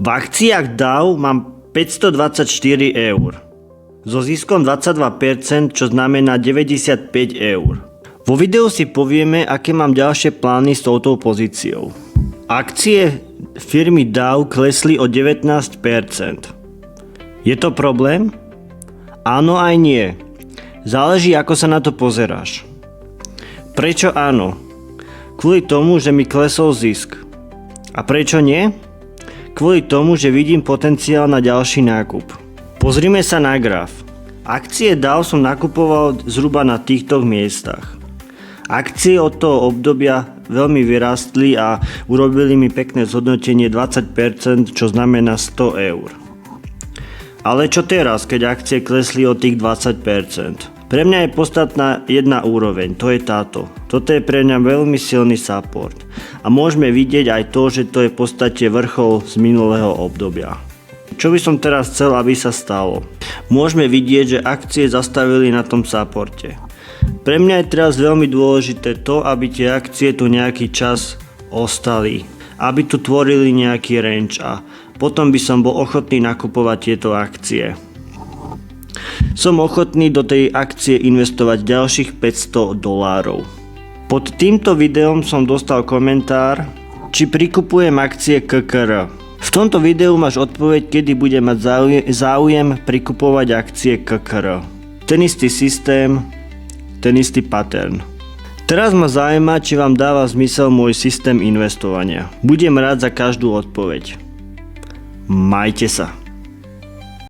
V akciách DAO mám 524 eur. So ziskom 22%, čo znamená 95 eur. Vo videu si povieme, aké mám ďalšie plány s touto pozíciou. Akcie firmy DAO klesli o 19%. Je to problém? Áno aj nie. Záleží, ako sa na to pozeráš. Prečo áno? Kvôli tomu, že mi klesol zisk. A prečo nie? Kvôli tomu, že vidím potenciál na ďalší nákup. Pozrime sa na graf. Akcie DAO som nakupoval zhruba na týchto miestach. Akcie od toho obdobia veľmi vyrástli a urobili mi pekné zhodnotenie 20%, čo znamená 100 eur. Ale čo teraz, keď akcie klesli o tých 20%? Pre mňa je podstatná jedna úroveň, to je táto. Toto je pre mňa veľmi silný support. A môžeme vidieť aj to, že to je v podstate vrchol z minulého obdobia. Čo by som teraz chcel, aby sa stalo? Môžeme vidieť, že akcie zastavili na tom supporte. Pre mňa je teraz veľmi dôležité to, aby tie akcie tu nejaký čas ostali. Aby tu tvorili nejaký range a potom by som bol ochotný nakupovať tieto akcie. Som ochotný do tej akcie investovať ďalších $500. Pod týmto videom som dostal komentár, či prikupujem akcie KKR. V tomto videu máš odpoveď, kedy budem mať záujem prikupovať akcie KKR. Ten istý systém, ten istý pattern. Teraz ma zaujíma, či vám dáva zmysel môj systém investovania. Budem rád za každú odpoveď. Majte sa.